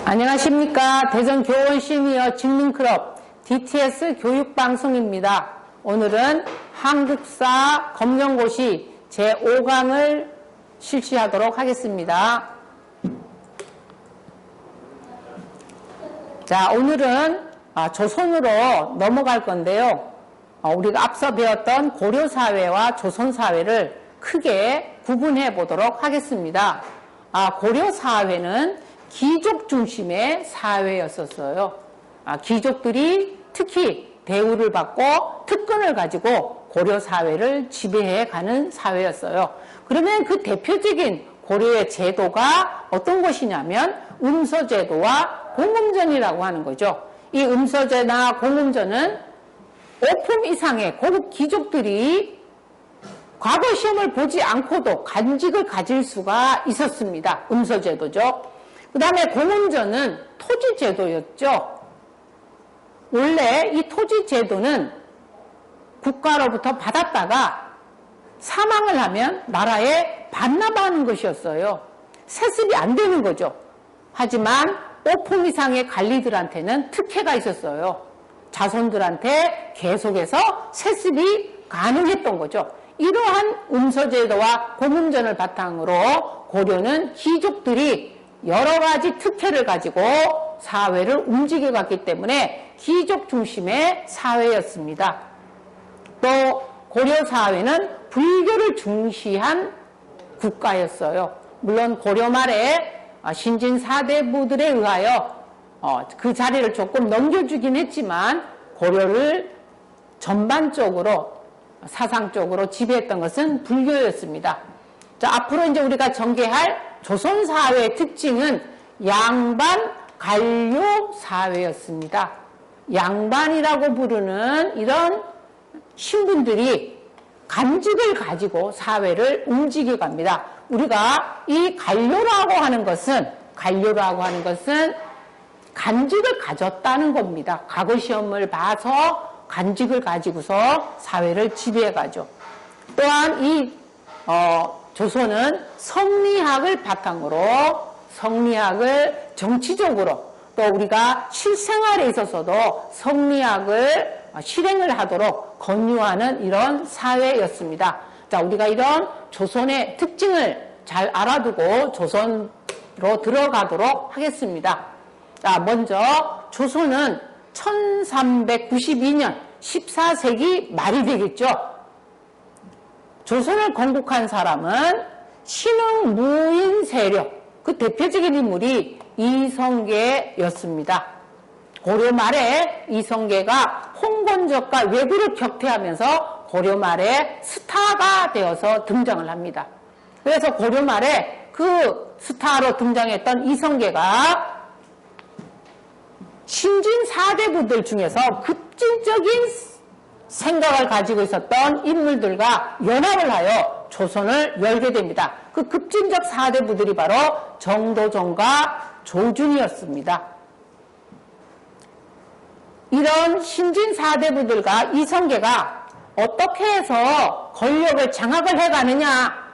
안녕하십니까. 대전교원 시니어 직능클럽 DTS 교육방송입니다. 오늘은 한국사 검정고시 제5강을 실시하도록 하겠습니다. 자, 오늘은 조선으로 넘어갈 건데요. 우리가 앞서 배웠던 고려사회와 조선사회를 크게 구분해 보도록 하겠습니다. 고려사회는 귀족 중심의 사회였었어요. 귀족들이 특히 대우를 받고 특권을 가지고 고려사회를 지배해 가는 사회였어요. 그러면 그 대표적인 고려의 제도가 어떤 것이냐면 음서제도와 공음전이라고 하는 거죠. 이 음서제나 공음전은 5품 이상의 고급 귀족들이 과거 시험을 보지 않고도 간직을 가질 수가 있었습니다. 음서제도죠. 그 다음에 공음전은 토지제도였죠. 원래 이 토지제도는 국가로부터 받았다가 사망을 하면 나라에 반납하는 것이었어요. 세습이 안 되는 거죠. 하지만 5품 이상의 관리들한테는 특혜가 있었어요. 자손들한테 계속해서 세습이 가능했던 거죠. 이러한 음서제도와 공음전을 바탕으로 고려는 귀족들이 여러 가지 특혜를 가지고 사회를 움직여갔기 때문에 귀족 중심의 사회였습니다. 또 고려 사회는 불교를 중시한 국가였어요. 물론 고려 말에 신진 사대부들에 의하여 그 자리를 조금 넘겨주긴 했지만 고려를 전반적으로 사상적으로 지배했던 것은 불교였습니다. 자, 앞으로 이제 우리가 전개할 조선 사회의 특징은 양반 관료 사회였습니다. 양반이라고 부르는 이런 신분들이 간직을 가지고 사회를 움직여 갑니다. 우리가 이 관료라고 하는 것은 간직을 가졌다는 겁니다. 과거 시험을 봐서 간직을 가지고서 사회를 지배해 가죠. 또한 이 조선은 성리학을 바탕으로 성리학을 정치적으로 또 우리가 실생활에 있어서도 성리학을 실행을 하도록 권유하는 이런 사회였습니다. 자, 우리가 이런 조선의 특징을 잘 알아두고 조선으로 들어가도록 하겠습니다. 자, 먼저 조선은 1392년 14세기 말이 되겠죠. 조선을 건국한 사람은 신흥 무인 세력, 그 대표적인 인물이 이성계였습니다. 고려 말에 이성계가 홍건적과 왜구를 격퇴하면서 고려 말에 스타가 되어서 등장을 합니다. 그래서 고려 말에 그 스타로 등장했던 이성계가 신진 사대부들 중에서 급진적인 생각을 가지고 있었던 인물들과 연합을 하여 조선을 열게 됩니다. 그 급진적 사대부들이 바로 정도전과 조준이었습니다. 이런 신진 사대부들과 이성계가 어떻게 해서 권력을 장악을 해가느냐,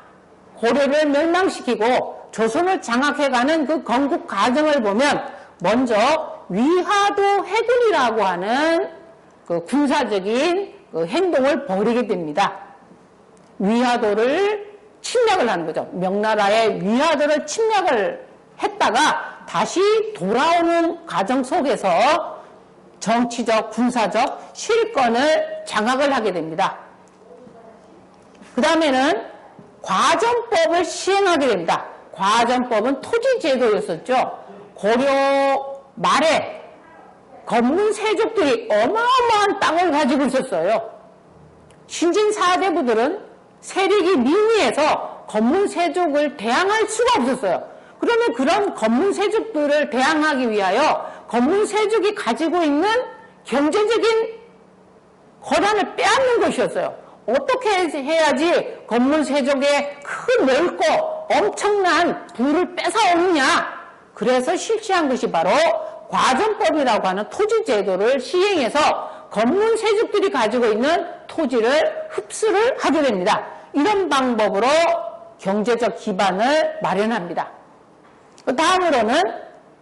고려를 멸망시키고 조선을 장악해가는 그 건국 과정을 보면 먼저 위화도 해군이라고 하는 그 군사적인 그 행동을 벌이게 됩니다. 위화도를 침략을 하는 거죠. 명나라의 위화도를 침략을 했다가 다시 돌아오는 과정 속에서 정치적, 군사적 실권을 장악을 하게 됩니다. 그 다음에는 과전법을 시행하게 됩니다. 과전법은 토지제도였었죠. 고려 말에 검문세족들이 어마어마한 땅을 가지고 있었어요. 신진 사대부들은 세력이 민의해서 검문세족을 대항할 수가 없었어요. 그러면 그런 검문세족들을 대항하기 위하여 검문세족이 가지고 있는 경제적인 권한을 빼앗는 것이었어요. 어떻게 해야지 검문세족의 큰 넓고 엄청난 부를 뺏어오느냐. 그래서 실시한 것이 바로 과전법이라고 하는 토지제도를 시행해서 검문세족들이 가지고 있는 토지를 흡수를 하게 됩니다. 이런 방법으로 경제적 기반을 마련합니다. 다음으로는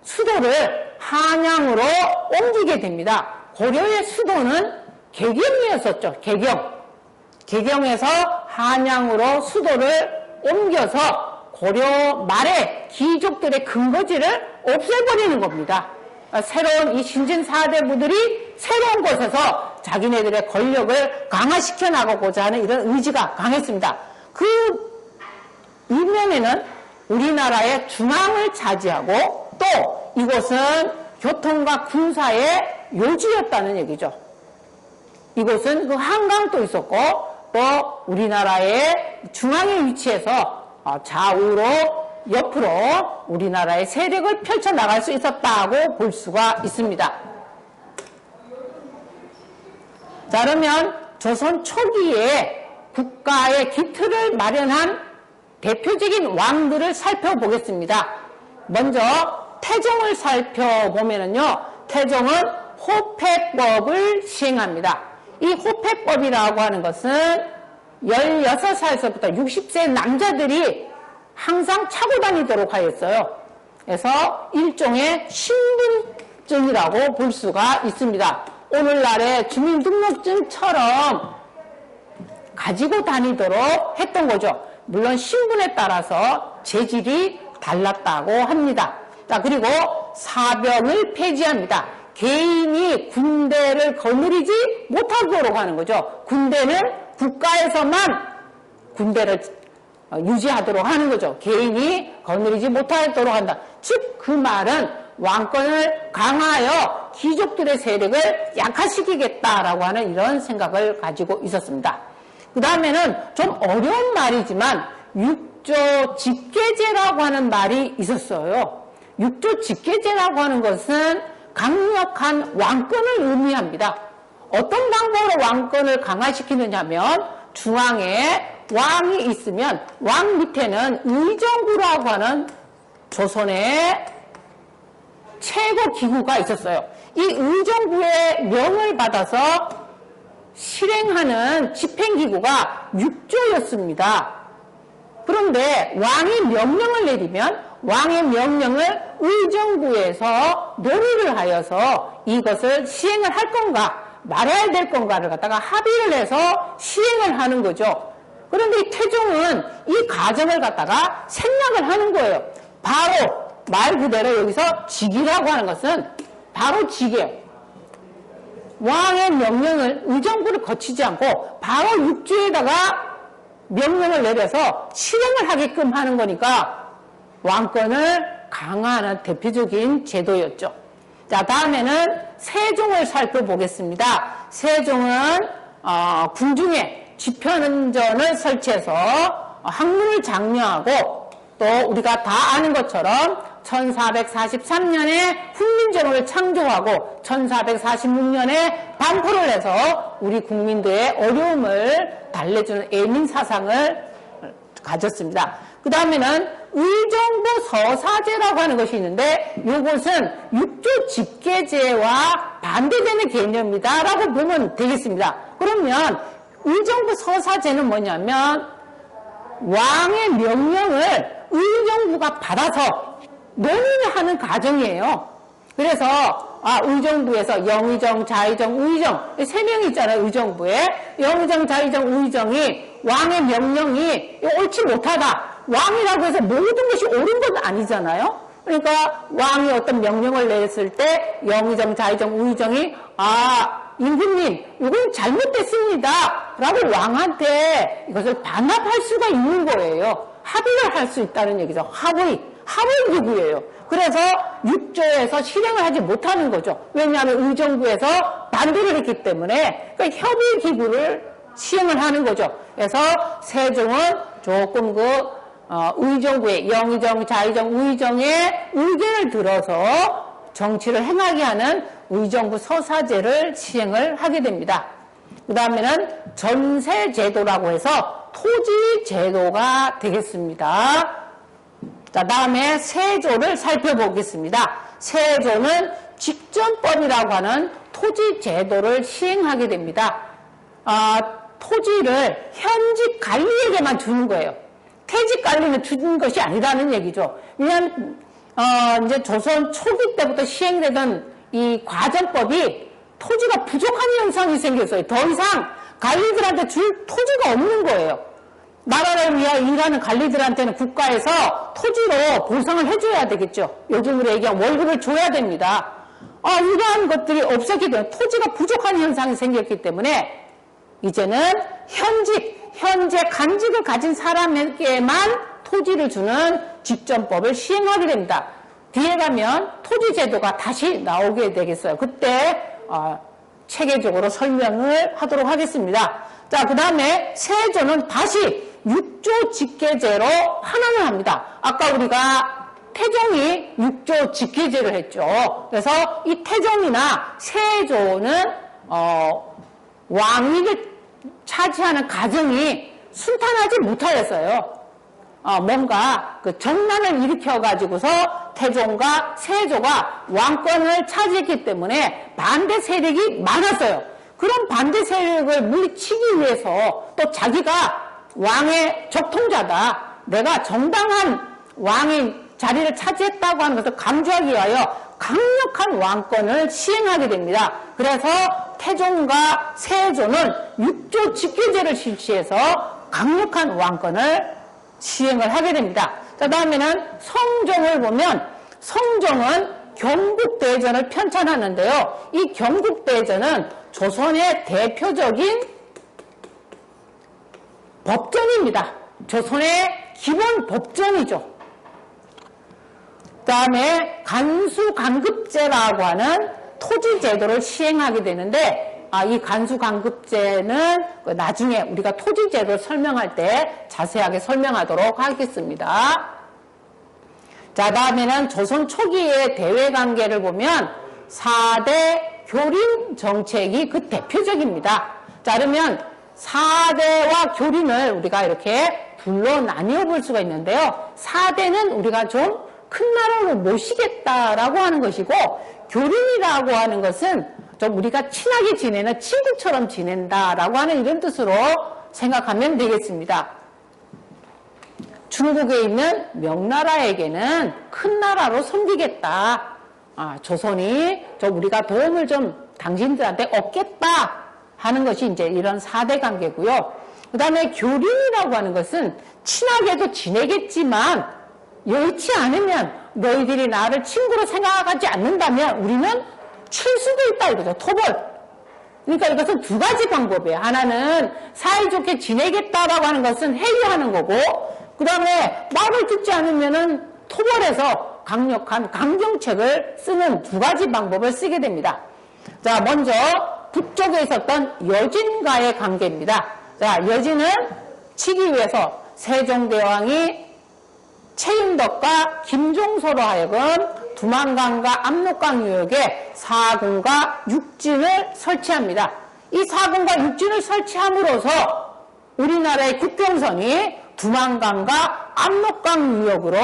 수도를 한양으로 옮기게 됩니다. 고려의 수도는 개경이었었죠. 개경에서 한양으로 수도를 옮겨서 고려 말에 귀족들의 근거지를 없애버리는 겁니다. 새로운 이 신진 사대부들이 새로운 곳에서 자기네들의 권력을 강화시켜 나가고자 하는 이런 의지가 강했습니다. 그 이면에는 우리나라의 중앙을 차지하고 또 이곳은 교통과 군사의 요지였다는 얘기죠. 이곳은 그 한강도 있었고 또 우리나라의 중앙에 위치해서 좌우로 옆으로 우리나라의 세력을 펼쳐나갈 수 있었다고 볼 수가 있습니다. 자, 그러면 조선 초기에 국가의 기틀을 마련한 대표적인 왕들을 살펴보겠습니다. 먼저 태종을 살펴보면요. 태종은 호패법을 시행합니다. 이 호패법이라고 하는 것은 16살서부터 60세 남자들이 항상 차고 다니도록 하였어요. 그래서 일종의 신분증이라고 볼 수가 있습니다. 오늘날의 주민등록증처럼 가지고 다니도록 했던 거죠. 물론 신분에 따라서 재질이 달랐다고 합니다. 자, 그리고 사병을 폐지합니다. 개인이 군대를 거느리지 못하도록 하는 거죠. 군대는 국가에서만 군대를 유지하도록 하는 거죠. 개인이 거느리지 못하도록 한다. 즉 그 말은 왕권을 강화하여 귀족들의 세력을 약화시키겠다라고 하는 이런 생각을 가지고 있었습니다. 그 다음에는 좀 어려운 말이지만 육조 직계제라고 하는 말이 있었어요. 육조 직계제라고 하는 것은 강력한 왕권을 의미합니다. 어떤 방법으로 왕권을 강화시키느냐 하면 중앙에 왕이 있으면 왕 밑에는 의정부라고 하는 조선의 최고 기구가 있었어요. 이 의정부의 명을 받아서 실행하는 집행기구가 육조였습니다. 그런데 왕이 명령을 내리면 왕의 명령을 의정부에서 논의를 하여서 이것을 시행을 할 건가 말아야 될 건가를 갖다가 합의를 해서 시행을 하는 거죠. 그런데 이 태종은 이 과정을 갖다가 생략을 하는 거예요. 바로 말 그대로 여기서 직이라고 하는 것은 바로 직이에요. 왕의 명령을 의정부를 거치지 않고 바로 육조에다가 명령을 내려서 실행을 하게끔 하는 거니까 왕권을 강화하는 대표적인 제도였죠. 자, 다음에는 세종을 살펴보겠습니다. 세종은 궁중에 지편전을 설치해서 학문을 장려하고 또 우리가 다 아는 것처럼 1443년에 훈민정음을 창조하고 1446년에 반포를 해서 우리 국민들의 어려움을 달래주는 애민사상을 가졌습니다. 그 다음에는 의정부 서사제라고 하는 것이 있는데 이것은 육조 직계제와 반대되는 개념이다 라고 보면 되겠습니다. 그러면 의정부 서사제는 뭐냐면 왕의 명령을 의정부가 받아서 논의를 하는 과정이에요. 그래서 의정부에서 영의정, 자의정, 우의정 세 명이 있잖아요. 의정부에 영의정, 자의정, 우의정이 왕의 명령이 옳지 못하다. 왕이라고 해서 모든 것이 옳은 건 아니잖아요. 그러니까 왕이 어떤 명령을 냈을 때 영의정, 자의정, 우의정이 임금님 이건 잘못됐습니다 라고 왕한테 이것을 반합할 수가 있는 거예요. 합의를 할 수 있다는 얘기죠. 합의 기구예요. 그래서 육조에서 실행을 하지 못하는 거죠. 왜냐하면 의정부에서 반대를 했기 때문에 그러니까 협의 기구를 시행을 하는 거죠. 그래서 세종은 조금 의정부의 영의정, 자의정, 우의정의 의견을 들어서 정치를 행하게 하는 의정부 서사제를 시행을 하게 됩니다. 그 다음에는 전세제도라고 해서 토지제도가 되겠습니다. 자, 다음에 세조를 살펴보겠습니다. 세조는 직전법이라고 하는 토지제도를 시행하게 됩니다. 토지를 현직 관리에게만 주는 거예요. 퇴직 관리는 주는 것이 아니라는 얘기죠. 왜냐하면 이제 조선 초기 때부터 시행되던 이 과전법이 토지가 부족한 현상이 생겼어요. 더 이상 관리들한테 줄 토지가 없는 거예요. 나라를 위하여 일하는 관리들한테는 국가에서 토지로 보상을 해줘야 되겠죠. 요즘으로 얘기하면 월급을 줘야 됩니다. 이러한 것들이 없었기 때문에 토지가 부족한 현상이 생겼기 때문에 이제는 현재 간직을 가진 사람에게만 토지를 주는 직전법을 시행하게 됩니다. 뒤에 가면 토지 제도가 다시 나오게 되겠어요. 그때 체계적으로 설명을 하도록 하겠습니다. 자, 그 다음에 세조는 다시 6조 직계제로 환원을 합니다. 아까 우리가 태종이 6조 직계제를 했죠. 그래서 이 태종이나 세조는 왕위를 차지하는 가정이 순탄하지 못하였어요. 뭔가 그 정난을 일으켜가지고서 태종과 세조가 왕권을 차지했기 때문에 반대 세력이 많았어요. 그런 반대 세력을 물리치기 위해서 또 자기가 왕의 적통자다, 내가 정당한 왕의 자리를 차지했다고 하는 것을 강조하기 위하여 강력한 왕권을 시행하게 됩니다. 그래서 태종과 세조는 6조 직계제를 실시해서 강력한 왕권을 시행을 하게 됩니다. 자, 다음에는 성종을 보면 성종은 경국대전을 편찬하는데요. 이 경국대전은 조선의 대표적인 법전입니다. 조선의 기본 법전이죠. 그 다음에 간수간급제라고 하는 토지제도를 시행하게 되는데 이 간수간급제는 나중에 우리가 토지제도를 설명할 때 자세하게 설명하도록 하겠습니다. 자, 다음에는 조선 초기의 대외관계를 보면 4대 교린 정책이 그 대표적입니다. 자, 그러면 4대와 교린을 우리가 이렇게 둘로 나뉘어 볼 수가 있는데요. 4대는 우리가 좀 큰 나라로 모시겠다라고 하는 것이고, 교린이라고 하는 것은 좀 우리가 친하게 지내는 친구처럼 지낸다라고 하는 이런 뜻으로 생각하면 되겠습니다. 중국에 있는 명나라에게는 큰 나라로 섬기겠다. 조선이 좀 우리가 도움을 좀 당신들한테 얻겠다 하는 것이 이제 이런 4대 관계고요. 그 다음에 교린이라고 하는 것은 친하게도 지내겠지만 여의치 않으면 너희들이 나를 친구로 생각하지 않는다면 우리는 칠 수도 있다 이거죠. 토벌. 그러니까 이것은 두 가지 방법이에요. 하나는 사이좋게 지내겠다라고 하는 것은 해결하는 거고, 그 다음에 말을 듣지 않으면은 토벌해서 강력한 강경책을 쓰는 두 가지 방법을 쓰게 됩니다. 자, 먼저 북쪽에 있었던 여진과의 관계입니다. 자, 여진은 치기 위해서 세종대왕이 최윤덕과 김종서로 하여금 두만강과 압록강 유역에 사군과 육진을 설치합니다. 이 사군과 육진을 설치함으로써 우리나라의 국경선이 두만강과 압록강 유역으로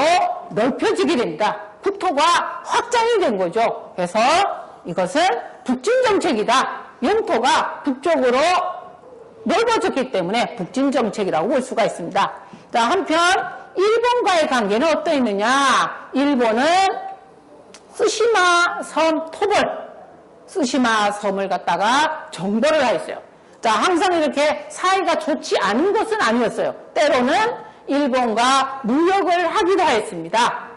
넓혀지게 됩니다. 국토가 확장이 된 거죠. 그래서 이것은 북진정책이다. 영토가 북쪽으로 넓어졌기 때문에 북진정책이라고 볼 수가 있습니다. 자, 한편 일본과의 관계는 어떠했느냐? 일본은 쓰시마 섬 토벌, 쓰시마 섬을 갖다가 정벌을 하였어요. 자, 항상 이렇게 사이가 좋지 않은 것은 아니었어요. 때로는 일본과 무역을 하기도 하였습니다.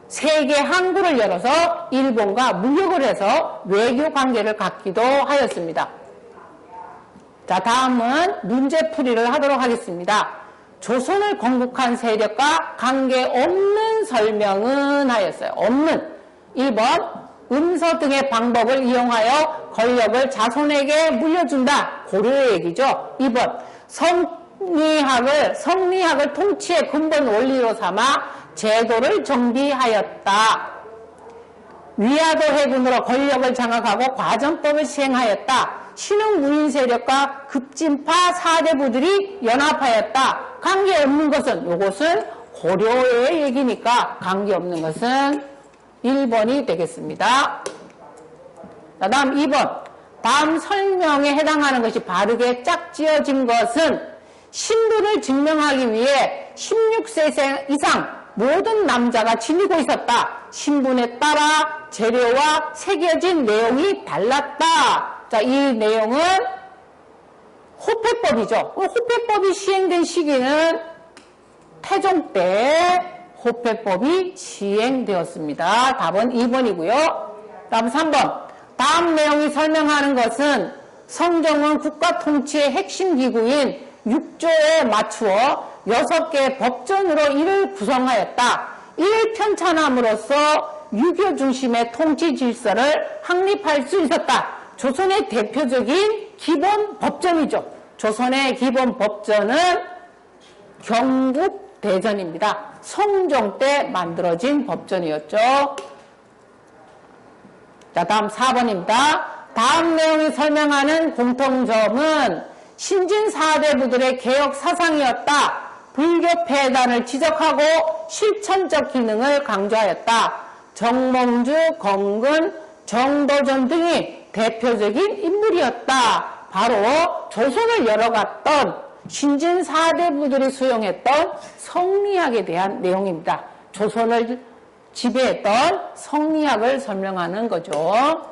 세계 항구를 열어서 일본과 무역을 해서 외교 관계를 갖기도 하였습니다. 자, 다음은 문제풀이를 하도록 하겠습니다. 조선을 건국한 세력과 관계없는 설명은 하였어요. 없는. 1번 음서 등의 방법을 이용하여 권력을 자손에게 물려준다. 고려의 얘기죠. 2번 성리학을 통치의 근본 원리로 삼아 제도를 정비하였다. 위화도 해군으로 권력을 장악하고 과전법을 시행하였다. 신흥 무인 세력과 급진파 4대부들이 연합하였다. 관계없는 것은, 이것은 고려의 얘기니까 관계없는 것은 1번이 되겠습니다. 자, 다음 2번. 다음 설명에 해당하는 것이 바르게 짝지어진 것은 신분을 증명하기 위해 16세 이상 모든 남자가 지니고 있었다. 신분에 따라 재료와 새겨진 내용이 달랐다. 자, 이 내용은 호패법이죠. 호패법이 시행된 시기는 태종 때 호패법이 시행되었습니다. 답은 2번이고요. 다음 3번. 다음 내용이 설명하는 것은 성정은 국가 통치의 핵심 기구인 6조에 맞추어 6개의 법전으로 이를 구성하였다. 이를 편찬함으로써 유교 중심의 통치 질서를 확립할 수 있었다. 조선의 대표적인 기본 법전이죠. 조선의 기본 법전은 경국대전입니다. 성종 때 만들어진 법전이었죠. 자, 다음 4번입니다. 다음 내용이 설명하는 공통점은 신진 4대부들의 개혁 사상이었다. 불교 폐단을 지적하고 실천적 기능을 강조하였다. 정몽주, 검근, 정도전 등이 대표적인 인물이었다. 바로 조선을 열어갔던 신진 4대부들이 수용했던 성리학에 대한 내용입니다. 조선을 지배했던 성리학을 설명하는 거죠.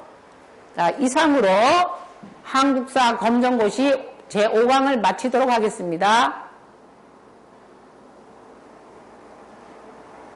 자, 이상으로 한국사 검정고시 제5강을 마치도록 하겠습니다.